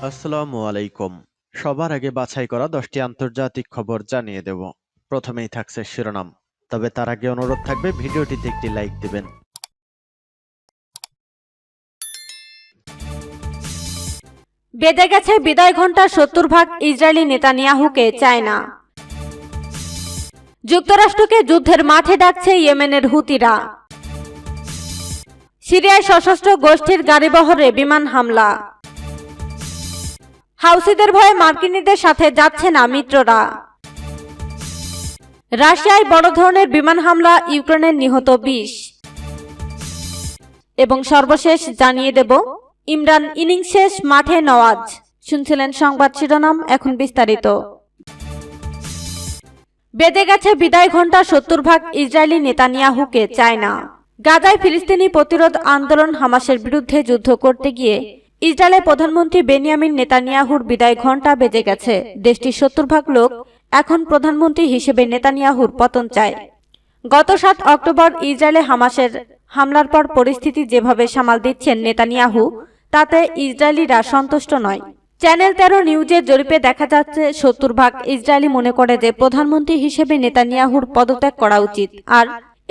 আসসালামু আলাইকুম। সবার আগে বাছাই করা 10টি আন্তর্জাতিক খবর জানিয়ে দেব। প্রথমেই থাকছে শিরোনাম। তবে তার আগে অনুরোধ থাকবে ভিডিওটিতে একটি লাইক দিবেন। বেজে গেছে বিদায় ঘণ্টার 70 ভাগ ইসরায়েলি নেতানিয়াহুকে চায় না। যুক্তরাষ্ট্রকে যুদ্ধের মাঠে ডাকছে ইয়েমেনের হুতিরা। সিরিয়ায় সশস্ত্র গোষ্ঠীর গাড়িবহরে বিমান হামলা। হাউসিদের ভয়ে মার্কিনীদের সাথে যাচ্ছে না মিত্ররা। রাশিয়ায় বড় ধরনের বিমান হামলা, ইউক্রেনের নিহত 20। এবং সর্বশেষ জানিয়ে দেব, ইমরান ইনিংস শেষ, মাঠে নওয়াজ। শুনছিলেন সংবাদ শিরোনাম, এখন বিস্তারিত। বেজে গেছে বিদায় ঘণ্টা, 70 ভাগ ইসরায়েলি নেতানিয়াহুকে চায় না। গাজায় ফিলিস্তিনি প্রতিরোধ আন্দোলন হামাসের বিরুদ্ধে যুদ্ধ করতে গিয়ে ইসরায়েলের প্রধানমন্ত্রী বেনিয়ামিন নেতানিয়াহুর বিদায় ঘণ্টা বেজে গেছে। দেশটির 70 ভাগ লোক এখন প্রধানমন্ত্রী হিসেবে নেতানিয়াহুর পতন চায়। গত 7 অক্টোবর ইসরায়েলে হামাসের হামলার পর পরিস্থিতি যেভাবে সামাল দিচ্ছেন নেতানিয়াহু, তাতে ইসরায়েলিরা সন্তুষ্ট নয়। চ্যানেল 13 নিউজের জরিপে দেখা যাচ্ছে 70 ভাগ ইসরায়েলি মনে করে যে প্রধানমন্ত্রী হিসেবে নেতানিয়াহুর পদত্যাগ করা উচিত, আর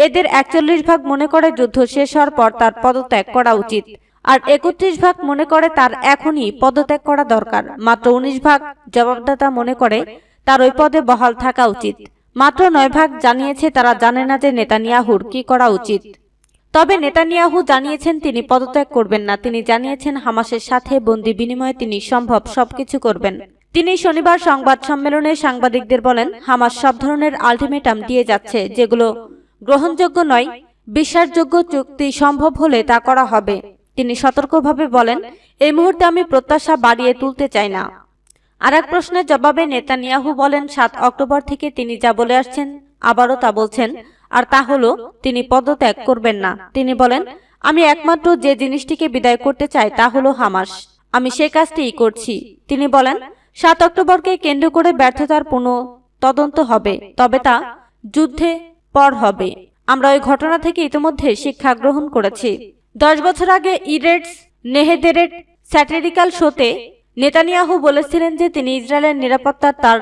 এদের 41 ভাগ মনে করে যুদ্ধ শেষ হওয়ার পর তার পদত্যাগ করা উচিত, আর 31 ভাগ মনে করে তার এখনই পদত্যাগ করা দরকার। মাত্র 19 ভাগ জবাবদাতা মনে করে তার ওই পদে বহাল থাকা উচিত। মাত্র 9 ভাগ জানিয়েছে তারা জানে না যে নেতানিয়াহুর কি করা উচিত। তবে নেতানিয়াহু জানিয়েছেন তিনি পদত্যাগ করবেন না। তিনি জানিয়েছেন হামাসের সাথে বন্দি বিনিময়ে তিনি সম্ভব সবকিছু করবেন। তিনি শনিবার সংবাদ সম্মেলনে সাংবাদিকদের বলেন, হামাস সব ধরনের আলটিমেটাম দিয়ে যাচ্ছে, যেগুলো গ্রহণযোগ্য নয়। বিশ্বাসযোগ্য চুক্তি সম্ভব হলে তা করা হবে। তিনি সতর্কভাবে বলেন, এই মুহূর্তে আমি প্রত্যাশা বাড়িয়ে তুলতে চাই না। আর এক প্রশ্নের জবাবে নেতানিয়াহু বলেন, 7 অক্টোবর থেকে তিনি যা বলে আসছেন আবারও তা বলছেন, আর তা হলো তিনি পদত্যাগ করবেন না। তিনি বলেন, আমি একমাত্র যে জিনিসটিকে বিদায় করতে চাই তা হলো হামাস। আমি সে কাজটিই করছি। তিনি বলেন, 7 অক্টোবরকে কেন্দ্র করে ব্যর্থতার পুনঃ তদন্ত হবে, তবে তা যুদ্ধে পর হবে। আমরা ওই ঘটনা থেকে ইতিমধ্যে শিক্ষা গ্রহণ করেছি। 10 বছর আগে ইরেটস নেহেদেরের স্যাটিরিক্যাল শোতে নেতানিয়াহু বলেছিলেন যে তিনি ইসরায়েলের নিরাপত্তার তার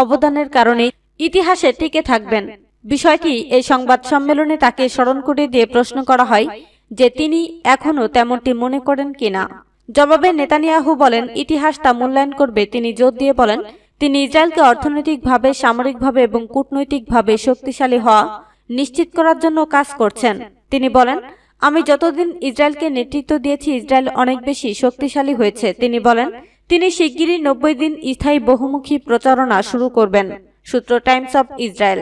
অবদানের কারণে ইতিহাসে টিকে থাকবেন। বিষয়টি এই সংবাদ সম্মেলনে তাকে স্মরণ করে দিয়ে প্রশ্ন করা হয় যে তিনি এখনও তেমনটি মনে করেন কিনা। জবাবে নেতানিয়াহু বলেন, ইতিহাস তা মূল্যায়ন করবে। তিনি জোর দিয়ে বলেন, তিনি ইসরায়েলকে অর্থনৈতিকভাবে, সামরিকভাবে এবং কূটনৈতিকভাবে শক্তিশালী হওয়া নিশ্চিত করার জন্য কাজ করছেন। তিনি বলেন, আমি যতদিন ইসরায়েলকে নেতৃত্ব দিয়েছি ইসরায়েল অনেক বেশি শক্তিশালী হয়েছে। তিনি বলেন, তিনি শিগগিরই 90 দিন স্থায়ী বহুমুখী প্রচারণা শুরু করবেন। সূত্র টাইমস অফ ইসরায়েল।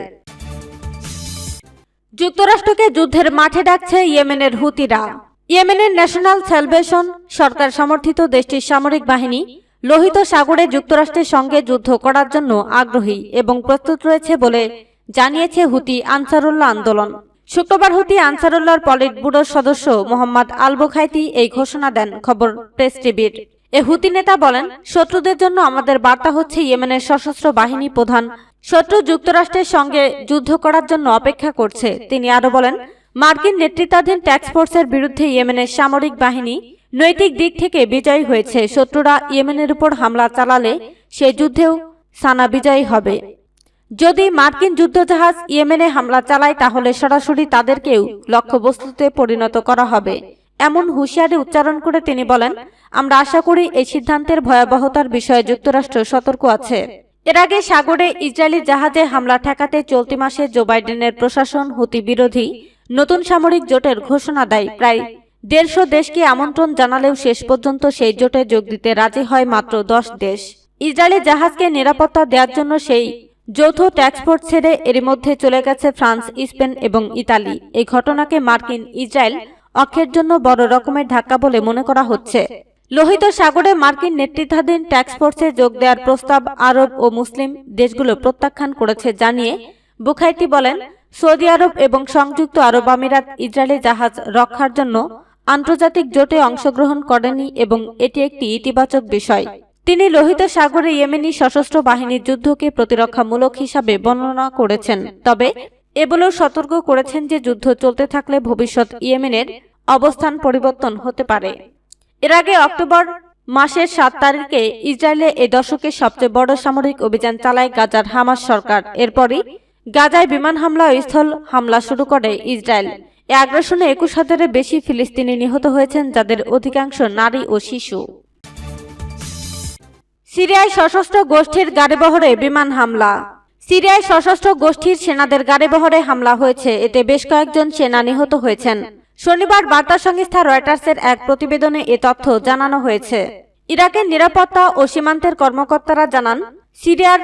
যুক্তরাষ্ট্রকে যুদ্ধের মাঠে ডাকছে ইয়েমেনের হুতিরা। ইয়েমেনের ন্যাশনাল স্যালভেশন সরকার সমর্থিত দেশটির সামরিক বাহিনী লোহিত সাগরে যুক্তরাষ্ট্রের সঙ্গে যুদ্ধ করার জন্য আগ্রহী এবং প্রস্তুত রয়েছে বলে জানিয়েছে হুতি আনসারুল্লাহ আন্দোলন। শুক্রবার হুতি আনসারুল্লাহর পলিট ব্যুরোর সদস্য মোহাম্মদ আল বুখাইতি এই ঘোষণা দেন। খবর প্রেস টিভির। এ হুতি নেতা বলেন, শত্রুদের জন্য আমাদের বার্তা হচ্ছে, ইয়েমেনের সশস্ত্র বাহিনী প্রধান শত্রু যুক্তরাষ্ট্রের সঙ্গে যুদ্ধ করার জন্য অপেক্ষা করছে। তিনি আরো বলেন, মার্কিন নেতৃত্বাধীন ট্যাক্স ফোর্সের বিরুদ্ধে ইয়েমেনের সামরিক বাহিনী নৈতিক দিক থেকে বিজয়ী হয়েছে। শত্রুরা ইয়েমেনের উপর হামলা চালালে সেই যুদ্ধেও সানা বিজয়ী হবে। যদি মার্কিন যুদ্ধজাহাজ ইয়েমেনে হামলা চালায় তাহলে সরাসরি তাদেরকেও লক্ষ্যবস্তুতে পরিণত করা হবে। এমন হুঁশিয়ারি উচ্চারণ করে তিনি বলেন, আমরা আশা করি এই সিদ্ধান্তের ভয়াবহতার বিষয়ে যুক্তরাষ্ট্র সতর্ক আছে। এর আগে সাগরে ইসরায়েলি জাহাজে হামলা ঠেকাতে চলতি মাসে জো বাইডেনের প্রশাসন হুতি বিরোধী নতুন সামরিক জোটের ঘোষণা দেয়। প্রায় 150 দেশকে আমন্ত্রণ জানালেও শেষ পর্যন্ত সেই জোটে যোগ দিতে রাজি হয় মাত্র 10 দেশ। ইসরায়েলি জাহাজকে নিরাপত্তা দেওয়ার জন্য সেই যৌথ ট্যাক্স ফোর্স ছেড়ে এর মধ্যে চলে গেছে ফ্রান্স, স্পেন এবং ইতালি। এই ঘটনাকে মার্কিন ইসরায়েল অক্ষের জন্য বড় রকমের ধাক্কা বলে মনে করা হচ্ছে। লোহিত সাগরে মার্কিন নেতৃত্বাধীন ট্যাক্স ফোর্সে যোগ দেওয়ার প্রস্তাব আরব ও মুসলিম দেশগুলো প্রত্যাখ্যান করেছে জানিয়ে বুখাইতি বলেন, সৌদি আরব এবং সংযুক্ত আরব আমিরাত ইসরায়েলি জাহাজ রক্ষার জন্য আন্তর্জাতিক জোটে অংশগ্রহণ করেনি এবং এটি একটি ইতিবাচক বিষয়। তিনি লোহিত সাগরে ইয়েমেনি সশস্ত্র বাহিনীর যুদ্ধকে প্রতিরক্ষামূলক হিসাবে বর্ণনা করেছেন, তবে এগুলো সতর্ক করেছেন যে যুদ্ধ চলতে থাকলে ভবিষ্যৎ ইয়েমেনের অবস্থান পরিবর্তন হতে পারে। এর আগে অক্টোবর মাসের 7 তারিখে ইসরায়েলে এই দশকের সবচেয়ে বড় সামরিক অভিযান চালায় গাজার হামাস সরকার। এরপরই গাজায় বিমান হামলা ও স্থল হামলা শুরু করে ইসরায়েল। এই আগ্রাসনে 21,000-এর বেশি ফিলিস্তিনি নিহত হয়েছেন, যাদের অধিকাংশ নারী ও শিশু। সিরিয়ায় সশস্ত্র গোষ্ঠীর গাড়িবহরে বিমান হামলা। সিরিয়ায় সশস্ত্র গোষ্ঠীর সেনাদের গাড়িবহরে হামলা হয়েছে, এতে বেশ কয়েকজন সেনা নিহত হয়েছেন। শনিবার বার্তা সংস্থা রয়টার্সের এক প্রতিবেদনে এ তথ্য জানানো হয়েছে। ইরাকের নিরাপত্তা ও সীমান্তের কর্মকর্তারা জানান, সিরিয়ার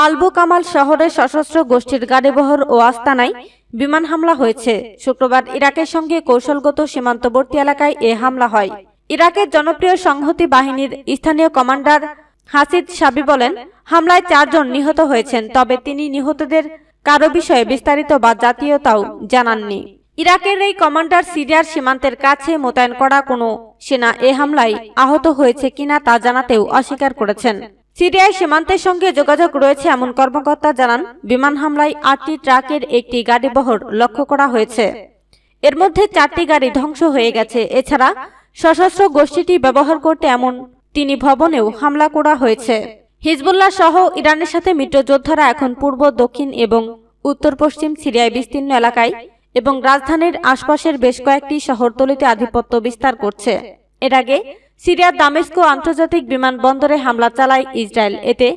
আলবু কামাল শহরে সশস্ত্র গোষ্ঠীর গাড়িবহর ও আস্তানায় বিমান হামলা হয়েছে। শুক্রবার ইরাকের সঙ্গে কৌশলগত সীমান্তবর্তী এলাকায় এ হামলা হয়। ইরাকের জনপ্রিয় সংহতি বাহিনীর স্থানীয় কমান্ডার হাসিদ সাবি বলেন, হামলায় 4 জন নিহত হয়েছেন, তবে তিনি নিহতদের কারো বিষয়ে বিস্তারিত বা জাতীয়তাও জানাননি। ইরাকের এই কমান্ডার সিরিয়ার সীমান্তের কাছে মোতায়েন করা কোনো সেনা এ হামলায় আহত হয়েছে কিনা তা জানাতেও অস্বীকার করেছেন। সিরিয়ায় সীমান্তের সঙ্গে যোগাযোগ রয়েছে এমন কর্মকর্তা জানান, বিমান হামলায় 8টি ট্রাকের একটি গাড়িবহর লক্ষ্য করা হয়েছে। এর মধ্যে 4টি গাড়ি ধ্বংস হয়ে গেছে। এছাড়া সশস্ত্র গোষ্ঠীটি ব্যবহার করতে এমন 3 ভবনেও হামলা করা হয়েছে। হিজবুল্লাহ সহ ইরানের সাথে মিত্র যোদ্ধারা এখন পূর্ব, দক্ষিণ এবং উত্তর পশ্চিম সিরিয়ায় বিস্তীর্ণ এলাকায় এবং রাজধানীর আশপাশের বেশ কয়েকটি শহরতলিতে আধিপত্য বিস্তার করছে। এর আগে সিরিয়ার দামেস্কো আন্তর্জাতিক বিমানবন্দরে হামলা চালায় ইসরায়েল। এতে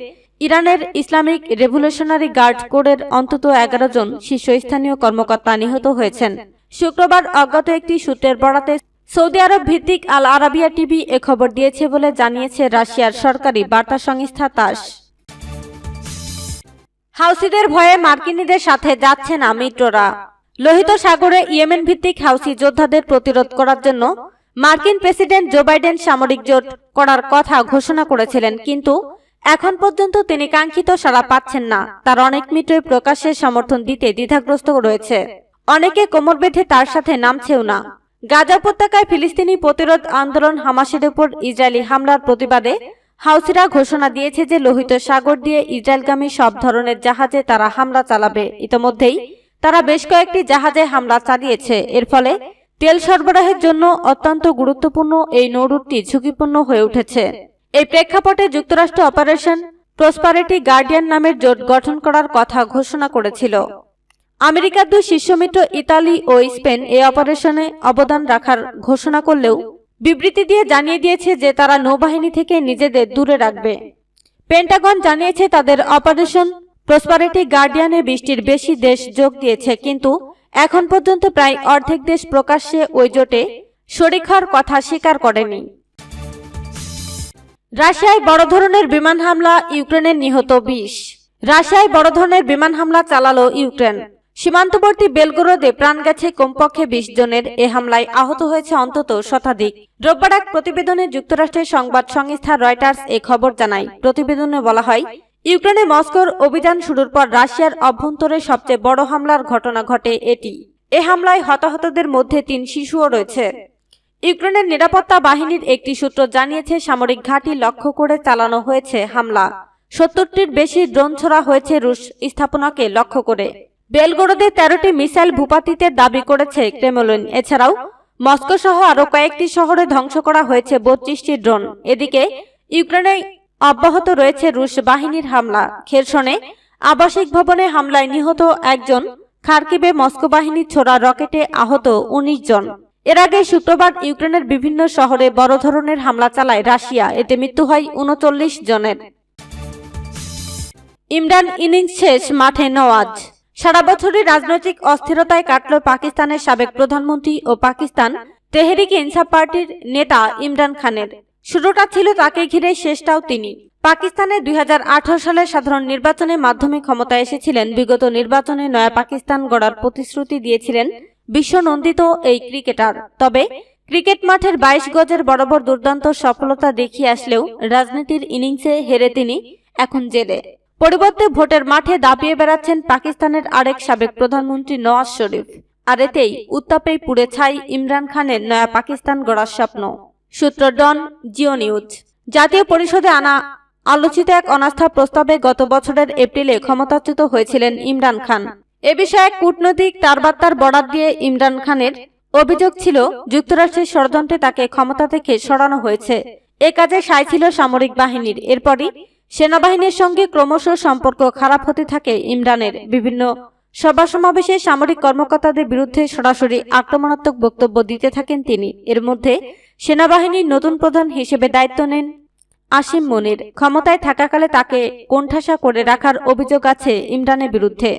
ইরানের ইসলামিক রেভলিউশনারি গার্ড কোরের অন্তত 11 জন শীর্ষস্থানীয় কর্মকর্তা নিহত হয়েছেন। শুক্রবার অজ্ঞাত একটি সূত্রের বরাতে সৌদি আরব ভিত্তিক আল আরাবিয়া টিভি এ খবর দিয়েছে বলে জানিয়েছে রাশিয়ার সরকারি বার্তা সংস্থা তাস। হাউসিদের ভয়ে মার্কিনীদের সাথে যাচ্ছে না মিত্ররা। লোহিত সাগরে ইয়েমেন ভিত্তিক হাউসি যোদ্ধাদের প্রতিরোধ করার জন্য মার্কিন প্রেসিডেন্ট জো বাইডেন সামরিক জোট করার কথা ঘোষণা করেছিলেন, কিন্তু এখন পর্যন্ত তিনি কাঙ্ক্ষিত সাড়া পাচ্ছেন না। তার অনেক মিত্রই প্রকাশ্যে সমর্থন দিতে দ্বিধাগ্রস্ত রয়েছে। অনেকে কোমর বেঁধে তার সাথে নামছেও না। গাজা উপত্যকায় ফিলিস্তিনি প্রতিরোধ আন্দোলন হামাসের উপর ইসরায়েলি হামলার প্রতিবাদে হাউসিরা ঘোষণা দিয়েছে যে লোহিত সাগর দিয়ে ইসরায়েলগামী সব ধরনের জাহাজে তারা হামলা চালাবে। ইতোমধ্যেই তারা বেশ কয়েকটি জাহাজে হামলা চালিয়েছে। এর ফলে তেল সরবরাহের জন্য অত্যন্ত গুরুত্বপূর্ণ এই নৌরুটটি ঝুঁকিপূর্ণ হয়ে উঠেছে। এই প্রেক্ষাপটে যুক্তরাষ্ট্র অপারেশন প্রসপারিটি গার্ডিয়ান নামের জোট গঠন করার কথা ঘোষণা করেছিল। আমেরিকার 2 শীর্ষ মিত্র ইতালি ও স্পেন এই অপারেশনে অবদান রাখার ঘোষণা করলেও বিবৃতি দিয়ে জানিয়ে দিয়েছে যে তারা নৌবাহিনী থেকে নিজেদের দূরে রাখবে। পেন্টাগন জানিয়েছে তাদের অপারেশন প্রসপারিটি গার্ডিয়ানে 20টির বেশি দেশ যোগ দিয়েছে, কিন্তু এখন পর্যন্ত প্রায় অর্ধেক দেশ প্রকাশ্যে ওই জোটে শরিক হওয়ার কথা স্বীকার করেনি। রাশিয়ায় বড় ধরনের বিমান হামলা, ইউক্রেনের নিহত 20। রাশিয়ায় বড় ধরনের বিমান হামলা চালালো ইউক্রেন। সীমান্তবর্তী বেলগোরোদে প্রাণ গেছে কমপক্ষে 20 জনের। এ হামলায় আহত হয়েছে অন্তত শতাধিক। রোববার এক প্রতিবেদনে যুক্তরাষ্ট্রের সংবাদ সংস্থা রয়টার্স এ খবর জানায়। প্রতিবেদনে বলা হয়, ইউক্রেনে মস্কোর অভিযান শুরুর পর রাশিয়ার অভ্যন্তরে সবচেয়ে বড় হামলার ঘটনা ঘটে এটি। এ হামলায় হতাহতদের মধ্যে 3 শিশুও রয়েছে। ইউক্রেনের নিরাপত্তা বাহিনীর একটি সূত্র জানিয়েছে, সামরিক ঘাঁটি লক্ষ্য করে চালানো হয়েছে হামলা। 70টির বেশি ড্রোন ছোড়া হয়েছে রুশ স্থাপনাকে লক্ষ্য করে। বেলগোরোদে 13টি মিসাইল ভূপাতিতের দাবি করেছে ক্রেমলিন। এছাড়াও মস্কো সহ আরো কয়েকটি শহরে ধ্বংস করা হয়েছে 32টি ড্রোন। এদিকে ইউক্রেনে অব্যাহত রয়েছে রুশ বাহিনীর হামলা। খেরসনে আবাসিক ভবনে হামলায় নিহত 1 জন, খার্কিভে মস্কো বাহিনীর ছোড়া রকেটে আহত 19 জন। এর আগে শুক্রবার ইউক্রেনের বিভিন্ন শহরে বড় ধরনের হামলা চালায় রাশিয়া। এতে মৃত্যু হয় 39 জনের। ইমরান ইনিংস শেষ, মাঠে নওয়াজ। সারা বছরই রাজনৈতিক অস্থিরতায় কাটল পাকিস্তানের সাবেক প্রধানমন্ত্রী ও পাকিস্তান তেহরিক ইনসাফ পার্টির নেতা ইমরান খানের। শুরুটা ছিল তাকে ঘিরে, শেষটাও তিনি। পাকিস্তানের 2018 সালের সাধারণ নির্বাচনের মাধ্যমে ক্ষমতায় এসেছিলেন। বিগত নির্বাচনে নয়া পাকিস্তান গড়ার প্রতিশ্রুতি দিয়েছিলেন বিশ্বনন্দিত এই ক্রিকেটার। তবে ক্রিকেট মাঠের 22 গজের বরাবর দুর্দান্ত সফলতা দেখিয়ে আসলেও রাজনীতির ইনিংসে হেরে তিনি এখন জেলে। পরিবর্তে ভোটের মাঠে দাপিয়ে বেড়াচ্ছেন পাকিস্তানের আরেক সাবেক প্রধানমন্ত্রী নওয়াজ শরীফ। আর এতেই উত্তাপেই পুড়ে ছাই ইমরান খানের নয়া পাকিস্তান গড়ার স্বপ্ন। সূত্র ডন, জিও নিউজ। জাতীয় পরিষদে আনা আলোচিত এক অনাস্থা প্রস্তাবে গত বছরের এপ্রিলে ক্ষমতাচ্যুত হয়েছিলেন ইমরান খান। এ বিষয়ে কূটনৈতিক তারবার্তার বরাত দিয়ে ইমরান খানের অভিযোগ ছিল, যুক্তরাষ্ট্রের ষড়যন্ত্রে তাকে ক্ষমতা থেকে সরানো হয়েছে। এ কাজে সায় ছিল সামরিক বাহিনীর। এরপরই সেনাবাহিনীর সঙ্গে ক্রমশ সম্পর্ক খারাপ হতে থাকে ইমরানের। বিভিন্ন সভা সমাবেশে সামরিক কর্মকর্তাদের বিরুদ্ধে সরাসরি আক্রমণাত্মক বক্তব্য দিতে থাকেন তিনি। এর মধ্যে সেনাবাহিনীর নতুন প্রধান হিসেবে দায়িত্ব নেন আসিম মনির। ক্ষমতায় থাকাকালে তাকে কোণঠাসা করে রাখার অভিযোগ আছে ইমরানের বিরুদ্ধে।